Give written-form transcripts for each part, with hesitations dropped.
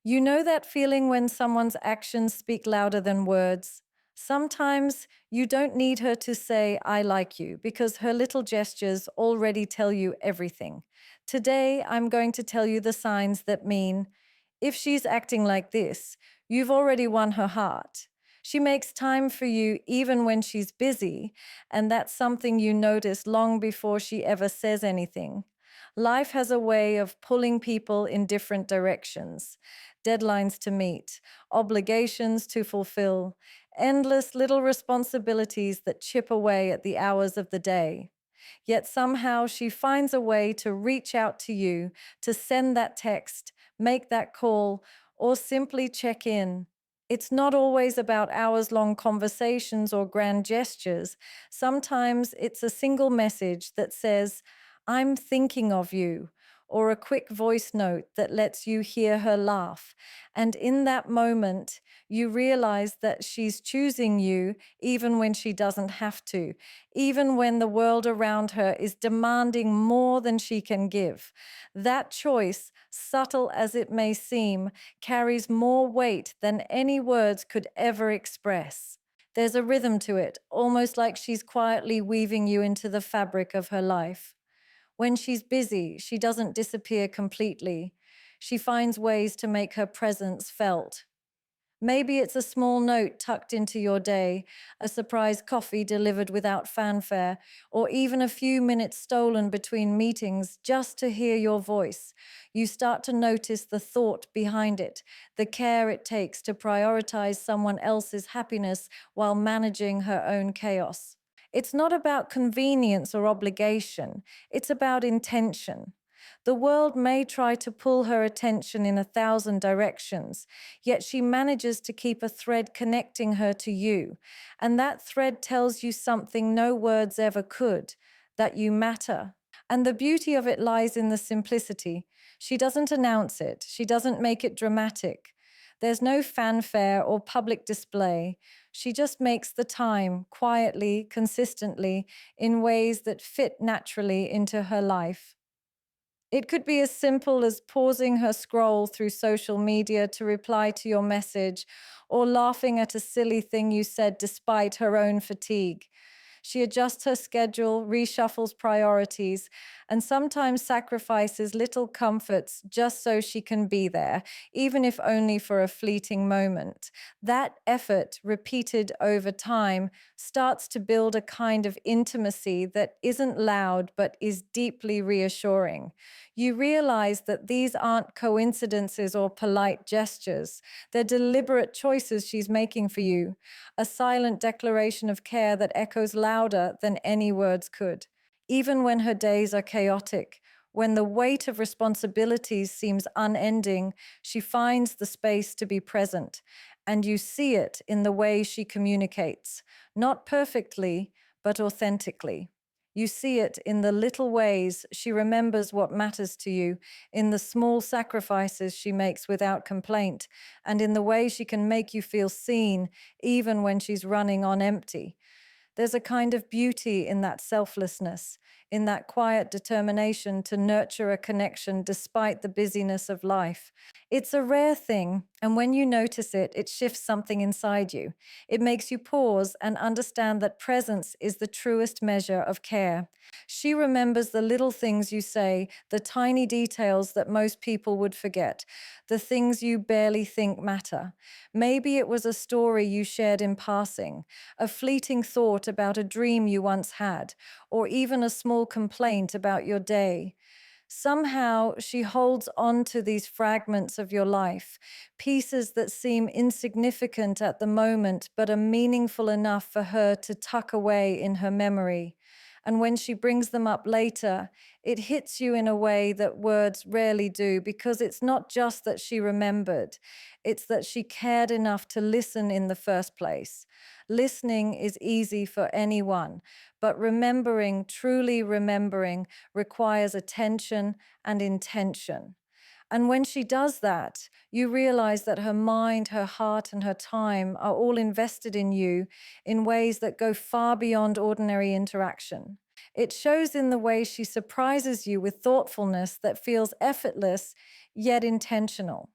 You know that feeling when someone's actions speak louder than words? Sometimes you don't need her to say, I like you, because her little gestures already tell you everything. Today, I'm going to tell you the signs that mean, if she's acting like this, you've already won her heart. She makes time for you even when she's busy, and that's something you notice long before she ever says anything. Life has a way of pulling people in different directions, deadlines to meet, obligations to fulfill, endless little responsibilities that chip away at the hours of the day. Yet somehow she finds a way to reach out to you, to send that text, make that call, or simply check in. It's not always about hours long conversations or grand gestures. Sometimes it's a single message that says, I'm thinking of you, or a quick voice note that lets you hear her laugh. And in that moment, you realize that she's choosing you even when she doesn't have to, even when the world around her is demanding more than she can give. That choice, subtle as it may seem, carries more weight than any words could ever express. There's a rhythm to it, almost like she's quietly weaving you into the fabric of her life. When she's busy, she doesn't disappear completely. She finds ways to make her presence felt. Maybe it's a small note tucked into your day, a surprise coffee delivered without fanfare, or even a few minutes stolen between meetings just to hear your voice. You start to notice the thought behind it, the care it takes to prioritize someone else's happiness while managing her own chaos. It's not about convenience or obligation, it's about intention. The world may try to pull her attention in 1,000 directions, yet she manages to keep a thread connecting her to you. And that thread tells you something no words ever could, that you matter. And the beauty of it lies in the simplicity. She doesn't announce it, she doesn't make it dramatic. There's no fanfare or public display. She just makes the time quietly, consistently, in ways that fit naturally into her life. It could be as simple as pausing her scroll through social media to reply to your message, or laughing at a silly thing you said despite her own fatigue. She adjusts her schedule, reshuffles priorities, and sometimes sacrifices little comforts just so she can be there, even if only for a fleeting moment. That effort, repeated over time, starts to build a kind of intimacy that isn't loud but is deeply reassuring. You realize that these aren't coincidences or polite gestures. They're deliberate choices she's making for you, a silent declaration of care that echoes louder than any words could. Even when her days are chaotic, when the weight of responsibilities seems unending, she finds the space to be present. And you see it in the way she communicates, not perfectly, but authentically. You see it in the little ways she remembers what matters to you, in the small sacrifices she makes without complaint, and in the way she can make you feel seen even when she's running on empty. There's a kind of beauty in that selflessness, in that quiet determination to nurture a connection despite the busyness of life. It's a rare thing, and when you notice it, it shifts something inside you. It makes you pause and understand that presence is the truest measure of care. She remembers the little things you say, the tiny details that most people would forget, the things you barely think matter. Maybe it was a story you shared in passing, a fleeting thought about a dream you once had, or even a small complaint about your day. Somehow she holds on to these fragments of your life, pieces that seem insignificant at the moment but are meaningful enough for her to tuck away in her memory. And when she brings them up later, it hits you in a way that words rarely do, because it's not just that she remembered, it's that she cared enough to listen in the first place. Listening is easy for anyone, but remembering, truly remembering, requires attention and intention. And when she does that, you realize that her mind, her heart, and her time are all invested in you in ways that go far beyond ordinary interaction. It shows in the way she surprises you with thoughtfulness that feels effortless yet intentional.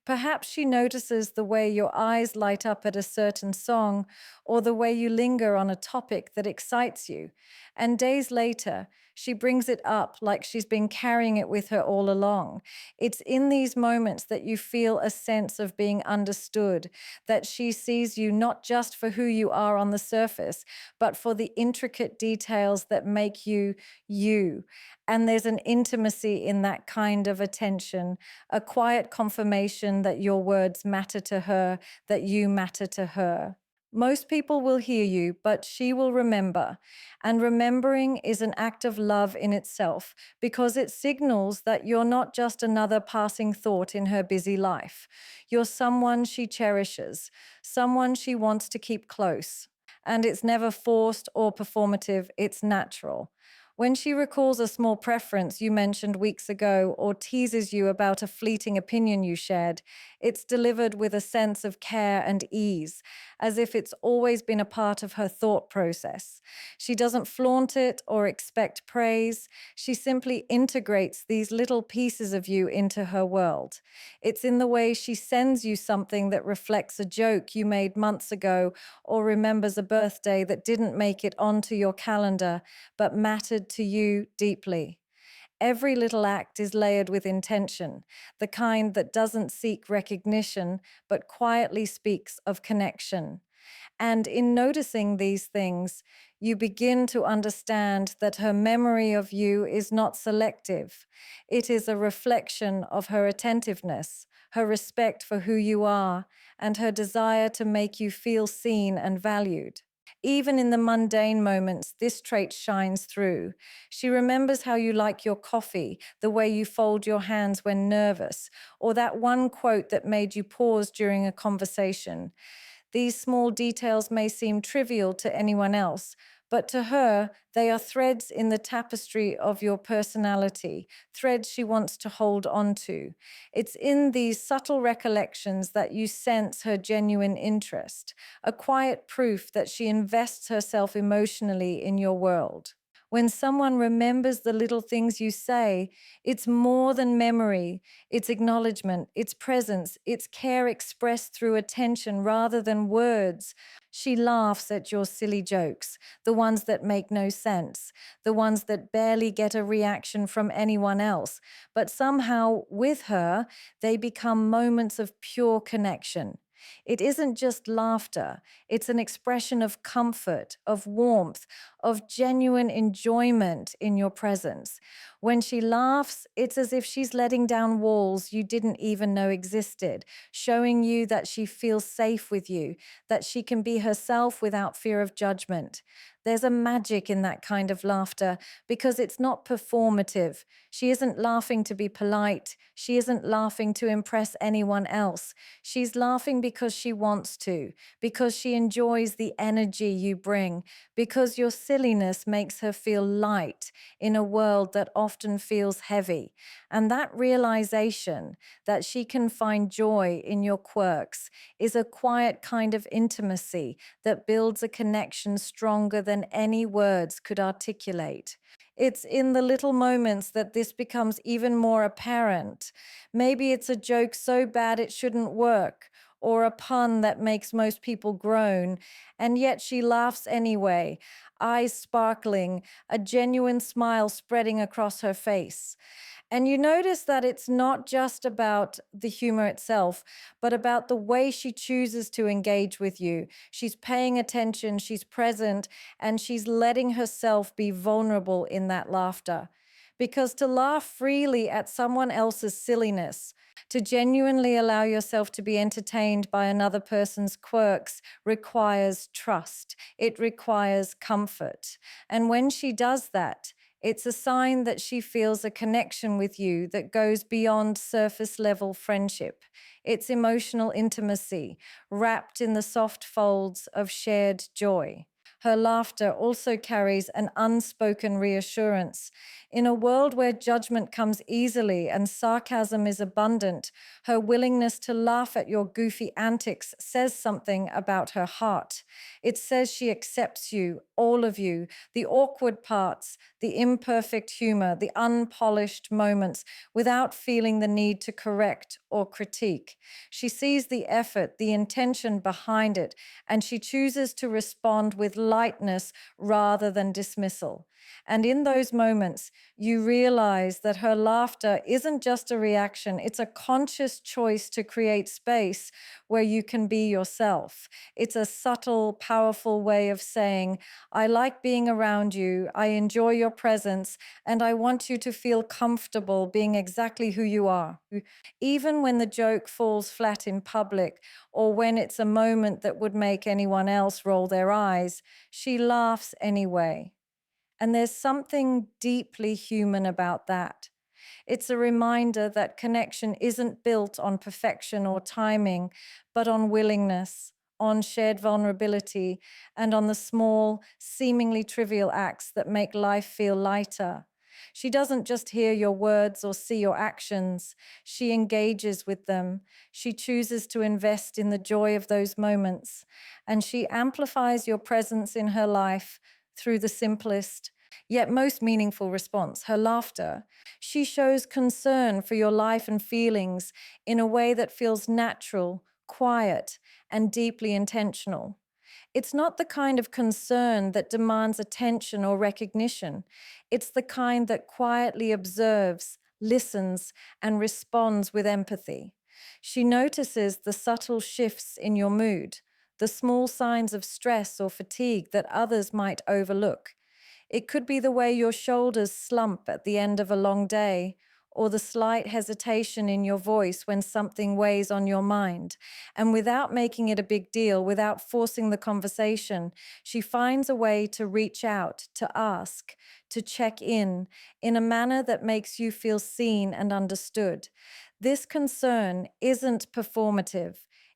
Perhaps she notices the way your eyes light up at a certain song or the way you linger on a topic that excites you. And days later, she brings it up like she's been carrying it with her all along. It's in these moments that you feel a sense of being understood, that she sees you not just for who you are on the surface, but for the intricate details that make you you. And there's an intimacy in that kind of attention, a quiet confirmation that your words matter to her, that you matter to her. Most people will hear you, but she will remember. And remembering is an act of love in itself because it signals that you're not just another passing thought in her busy life. You're someone she cherishes, someone she wants to keep close. And it's never forced or performative, it's natural. When she recalls a small preference you mentioned weeks ago or teases you about a fleeting opinion you shared, it's delivered with a sense of care and ease, as if it's always been a part of her thought process. She doesn't flaunt it or expect praise. She simply integrates these little pieces of you into her world. It's in the way she sends you something that reflects a joke you made months ago or remembers a birthday that didn't make it onto your calendar but mattered to you deeply. Every little act is layered with intention, the kind that doesn't seek recognition but quietly speaks of connection. And in noticing these things, you begin to understand that her memory of you is not selective. It is a reflection of her attentiveness, her respect for who you are, and her desire to make you feel seen and valued. Even in the mundane moments, this trait shines through. She remembers how you like your coffee, the way you fold your hands when nervous, or that one quote that made you pause during a conversation. These small details may seem trivial to anyone else, but to her, they are threads in the tapestry of your personality, threads she wants to hold on to. It's in these subtle recollections that you sense her genuine interest, a quiet proof that she invests herself emotionally in your world. When someone remembers the little things you say, it's more than memory, it's acknowledgement, it's presence, it's care expressed through attention rather than words. She laughs at your silly jokes, the ones that make no sense, the ones that barely get a reaction from anyone else. But somehow, with her, they become moments of pure connection. It isn't just laughter, it's an expression of comfort, of warmth, of genuine enjoyment in your presence. When she laughs, it's as if she's letting down walls you didn't even know existed, showing you that she feels safe with you, that she can be herself without fear of judgment. There's a magic in that kind of laughter because it's not performative. She isn't laughing to be polite. She isn't laughing to impress anyone else. She's laughing because she wants to, because she enjoys the energy you bring, because your silliness makes her feel light in a world that often feels heavy. And that realization that she can find joy in your quirks is a quiet kind of intimacy that builds a connection stronger than any words could articulate. It's in the little moments that this becomes even more apparent. Maybe it's a joke so bad it shouldn't work, or a pun that makes most people groan, and yet she laughs anyway, eyes sparkling, a genuine smile spreading across her face. And you notice that it's not just about the humor itself, but about the way she chooses to engage with you. She's paying attention, she's present, and she's letting herself be vulnerable in that laughter. Because to laugh freely at someone else's silliness, to genuinely allow yourself to be entertained by another person's quirks requires trust. It requires comfort. And when she does that, it's a sign that she feels a connection with you that goes beyond surface level friendship. It's emotional intimacy wrapped in the soft folds of shared joy. Her laughter also carries an unspoken reassurance. In a world where judgment comes easily and sarcasm is abundant, her willingness to laugh at your goofy antics says something about her heart. It says she accepts you, all of you, the awkward parts, the imperfect humor, the unpolished moments, without feeling the need to correct or critique. She sees the effort, the intention behind it, and she chooses to respond with lightness rather than dismissal. And in those moments, you realize that her laughter isn't just a reaction, it's a conscious choice to create space where you can be yourself. It's a subtle, powerful way of saying, I like being around you, I enjoy your presence, and I want you to feel comfortable being exactly who you are. Even when the joke falls flat in public, or when it's a moment that would make anyone else roll their eyes, she laughs anyway. And there's something deeply human about that. It's a reminder that connection isn't built on perfection or timing, but on willingness, on shared vulnerability, and on the small, seemingly trivial acts that make life feel lighter. She doesn't just hear your words or see your actions, she engages with them. She chooses to invest in the joy of those moments, and she amplifies your presence in her life through the simplest, yet most meaningful response, her laughter. She shows concern for your life and feelings in a way that feels natural, quiet, and deeply intentional. It's not the kind of concern that demands attention or recognition. It's the kind that quietly observes, listens, and responds with empathy. She notices the subtle shifts in your mood, the small signs of stress or fatigue that others might overlook. It could be the way your shoulders slump at the end of a long day, or the slight hesitation in your voice when something weighs on your mind. And without making it a big deal, without forcing the conversation, she finds a way to reach out, to ask, to check in a manner that makes you feel seen and understood. This concern isn't performative.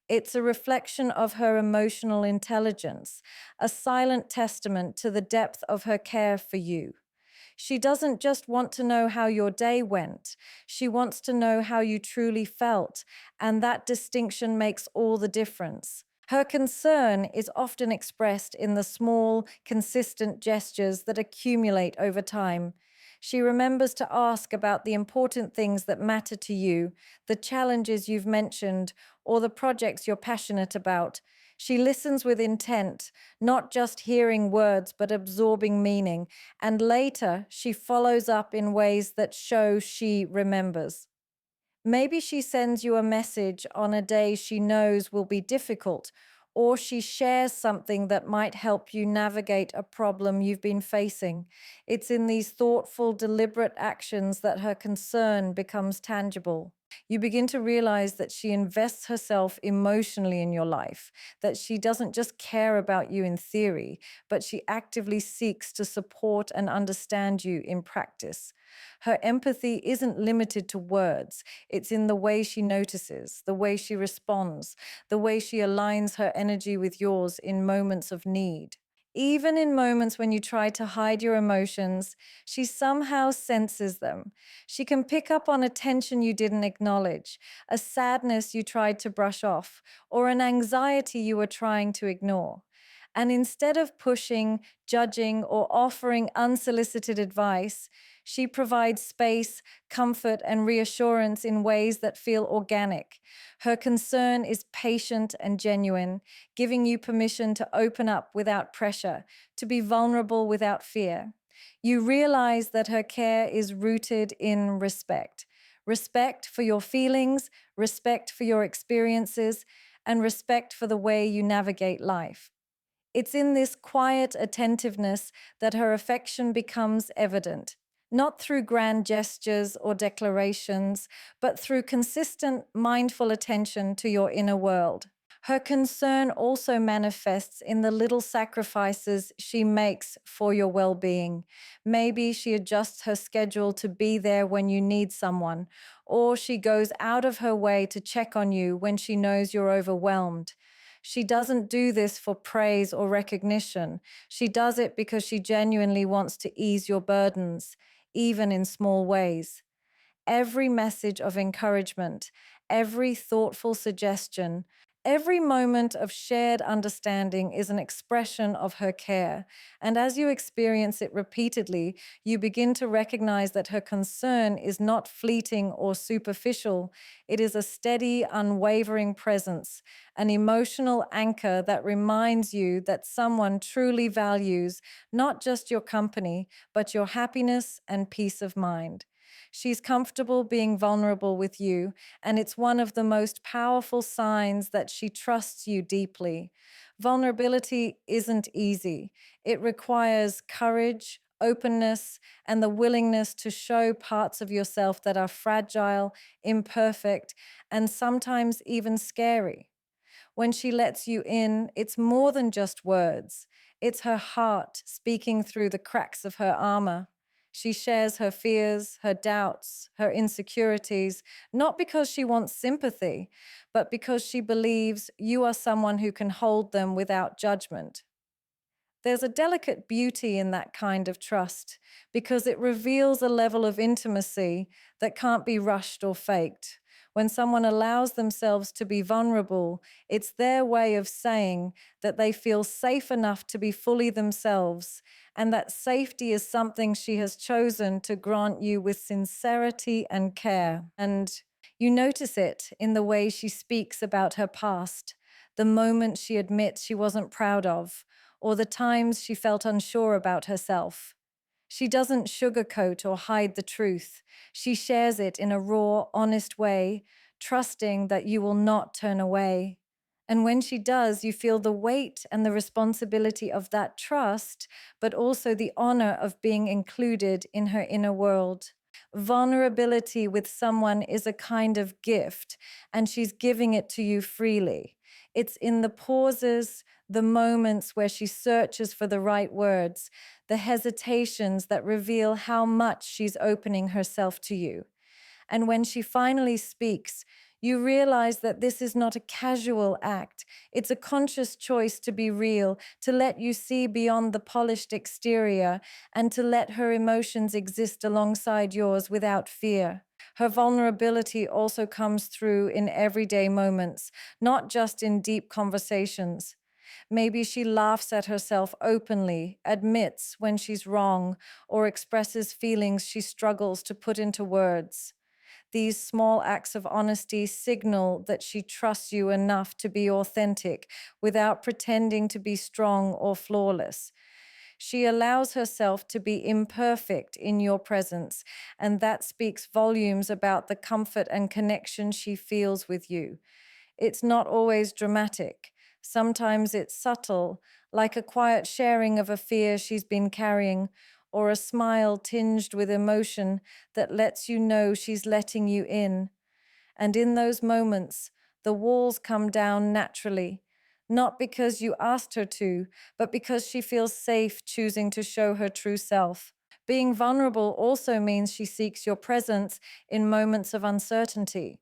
It's a reflection of her emotional intelligence, a silent testament to the depth of her care for you. She doesn't just want to know how your day went, she wants to know how you truly felt, and that distinction makes all the difference. Her concern is often expressed in the small, consistent gestures that accumulate over time. She remembers to ask about the important things that matter to you, the challenges you've mentioned, or the projects you're passionate about. She listens with intent, not just hearing words, but absorbing meaning. And later, she follows up in ways that show she remembers. Maybe she sends you a message on a day she knows will be difficult, or she shares something that might help you navigate a problem you've been facing. It's in these thoughtful, deliberate actions that her concern becomes tangible. You begin to realize that she invests herself emotionally in your life, that she doesn't just care about you in theory, but she actively seeks to support and understand you in practice. Her empathy isn't limited to words. It's in the way she notices, the way she responds, the way she aligns her energy with yours in moments of need. Even in moments when you try to hide your emotions, she somehow senses them. She can pick up on a tension you didn't acknowledge, a sadness you tried to brush off, or an anxiety you were trying to ignore. And instead of pushing, judging, or offering unsolicited advice, she provides space, comfort, and reassurance in ways that feel organic. Her concern is patient and genuine, giving you permission to open up without pressure, to be vulnerable without fear. You realize that her care is rooted in respect. Respect for your feelings, respect for your experiences, and respect for the way you navigate life. It's in this quiet attentiveness that her affection becomes evident, not through grand gestures or declarations, but through consistent, mindful attention to your inner world. Her concern also manifests in the little sacrifices she makes for your well being. Maybe she adjusts her schedule to be there when you need someone, or she goes out of her way to check on you when she knows you're overwhelmed. She doesn't do this for praise or recognition. She does it because she genuinely wants to ease your burdens, even in small ways. Every message of encouragement, every thoughtful suggestion, every moment of shared understanding is an expression of her care. And as you experience it repeatedly, you begin to recognize that her concern is not fleeting or superficial. It is a steady, unwavering presence, an emotional anchor that reminds you that someone truly values not just your company, but your happiness and peace of mind. She's comfortable being vulnerable with you, and it's one of the most powerful signs that she trusts you deeply. Vulnerability isn't easy. It requires courage, openness, and the willingness to show parts of yourself that are fragile, imperfect, and sometimes even scary. When she lets you in, it's more than just words. It's her heart speaking through the cracks of her armor. She shares her fears, her doubts, her insecurities, not because she wants sympathy, but because she believes you are someone who can hold them without judgment. There's a delicate beauty in that kind of trust because it reveals a level of intimacy that can't be rushed or faked. When someone allows themselves to be vulnerable, it's their way of saying that they feel safe enough to be fully themselves, and that safety is something she has chosen to grant you with sincerity and care. And you notice it in the way she speaks about her past, the moments she admits she wasn't proud of, or the times she felt unsure about herself. She doesn't sugarcoat or hide the truth. She shares it in a raw, honest way, trusting that you will not turn away. And when she does, you feel the weight and the responsibility of that trust, but also the honor of being included in her inner world. Vulnerability with someone is a kind of gift, and she's giving it to you freely. It's in the pauses, the moments where she searches for the right words, the hesitations that reveal how much she's opening herself to you. And when she finally speaks, you realize that this is not a casual act. It's a conscious choice to be real, to let you see beyond the polished exterior, and to let her emotions exist alongside yours without fear. Her vulnerability also comes through in everyday moments, not just in deep conversations. Maybe she laughs at herself openly, admits when she's wrong, or expresses feelings she struggles to put into words. These small acts of honesty signal that she trusts you enough to be authentic without pretending to be strong or flawless. She allows herself to be imperfect in your presence, and that speaks volumes about the comfort and connection she feels with you. It's not always dramatic. Sometimes it's subtle, like a quiet sharing of a fear she's been carrying, or a smile tinged with emotion that lets you know she's letting you in. And in those moments, the walls come down naturally, not because you asked her to, but because she feels safe choosing to show her true self. Being vulnerable also means she seeks your presence in moments of uncertainty.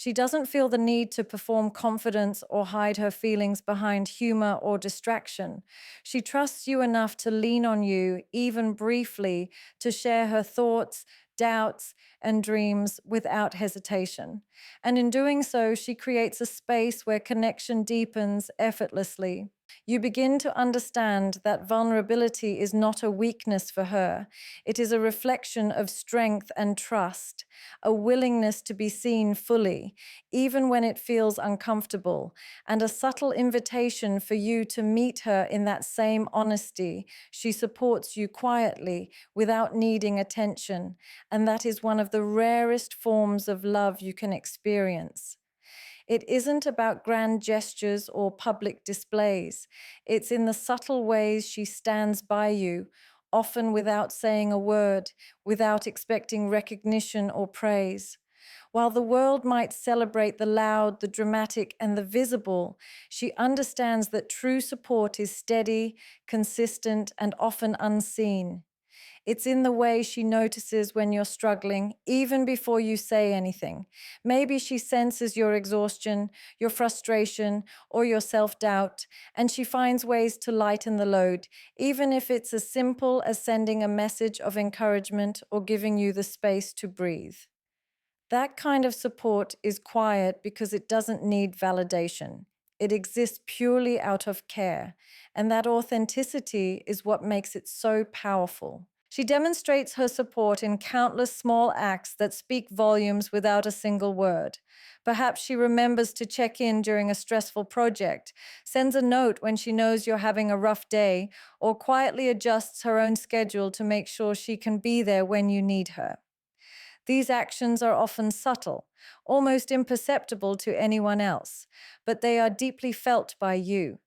She doesn't feel the need to perform confidence or hide her feelings behind humor or distraction. She trusts you enough to lean on you, even briefly, to share her thoughts, doubts, and dreams without hesitation. And in doing so, she creates a space where connection deepens effortlessly. You begin to understand that vulnerability is not a weakness for her. It is a reflection of strength and trust, a willingness to be seen fully, even when it feels uncomfortable, and a subtle invitation for you to meet her in that same honesty. She supports you quietly without needing attention, and that is one of the rarest forms of love you can experience. It isn't about grand gestures or public displays. It's in the subtle ways she stands by you, often without saying a word, without expecting recognition or praise. While the world might celebrate the loud, the dramatic, and the visible, she understands that true support is steady, consistent, and often unseen. It's in the way she notices when you're struggling, even before you say anything. Maybe she senses your exhaustion, your frustration, or your self doubt, and she finds ways to lighten the load, even if it's as simple as sending a message of encouragement or giving you the space to breathe. That kind of support is quiet because it doesn't need validation. It exists purely out of care, and that authenticity is what makes it so powerful. She demonstrates her support in countless small acts that speak volumes without a single word. Perhaps she remembers to check in during a stressful project, sends a note when she knows you're having a rough day, or quietly adjusts her own schedule to make sure she can be there when you need her. These actions are often subtle, almost imperceptible to anyone else, but they are deeply felt by you.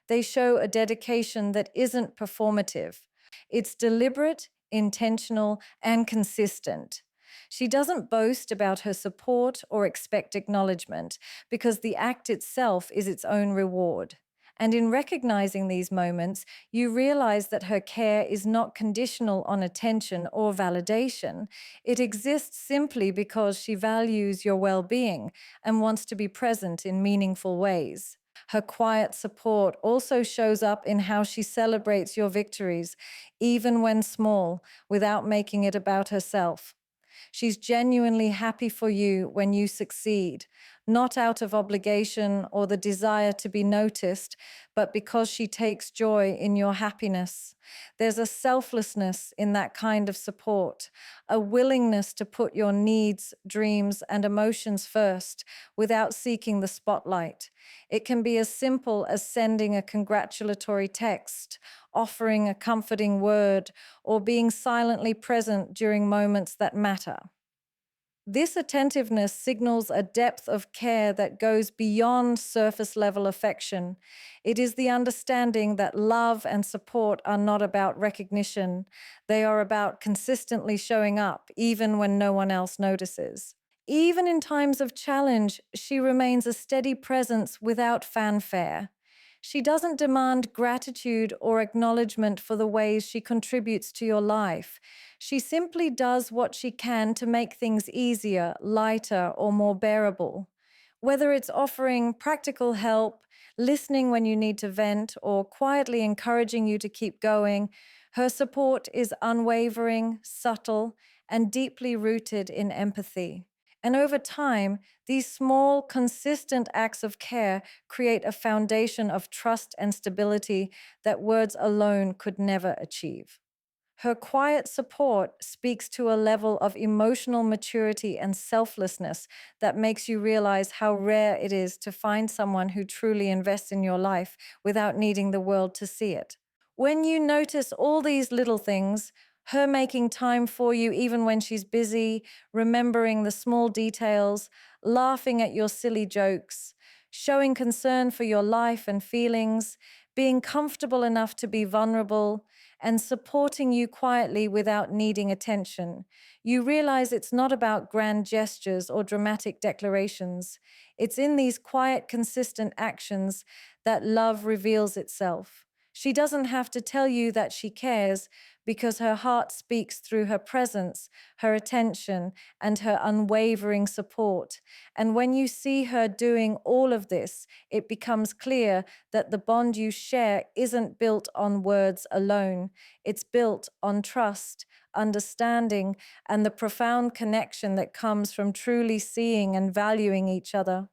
They show a dedication that isn't performative. It's deliberate, intentional, and consistent. She doesn't boast about her support or expect acknowledgement because the act itself is its own reward. And in recognizing these moments, you realize that her care is not conditional on attention or validation. It exists simply because she values your well being and wants to be present in meaningful ways. Her quiet support also shows up in how she celebrates your victories, even when small, without making it about herself. She's genuinely happy for you when you succeed, not out of obligation or the desire to be noticed, but because she takes joy in your happiness. There's a selflessness in that kind of support, a willingness to put your needs, dreams, and emotions first without seeking the spotlight. It can be as simple as sending a congratulatory text, offering a comforting word, or being silently present during moments that matter. This attentiveness signals a depth of care that goes beyond surface level affection. It is the understanding that love and support are not about recognition, they are about consistently showing up, even when no one else notices. Even in times of challenge, she remains a steady presence without fanfare. She doesn't demand gratitude or acknowledgement for the ways she contributes to your life. She simply does what she can to make things easier, lighter, or more bearable. Whether it's offering practical help, listening when you need to vent, or quietly encouraging you to keep going, her support is unwavering, subtle, and deeply rooted in empathy. And over time, these small, consistent acts of care create a foundation of trust and stability that words alone could never achieve. Her quiet support speaks to a level of emotional maturity and selflessness that makes you realize how rare it is to find someone who truly invests in your life without needing the world to see it. When you notice all these little things, her making time for you even when she's busy, remembering the small details, laughing at your silly jokes, showing concern for your life and feelings, being comfortable enough to be vulnerable, and supporting you quietly without needing attention, you realize it's not about grand gestures or dramatic declarations. It's in these quiet, consistent actions that love reveals itself. She doesn't have to tell you that she cares because her heart speaks through her presence, her attention, and her unwavering support. And when you see her doing all of this, it becomes clear that the bond you share isn't built on words alone. It's built on trust, understanding, and the profound connection that comes from truly seeing and valuing each other.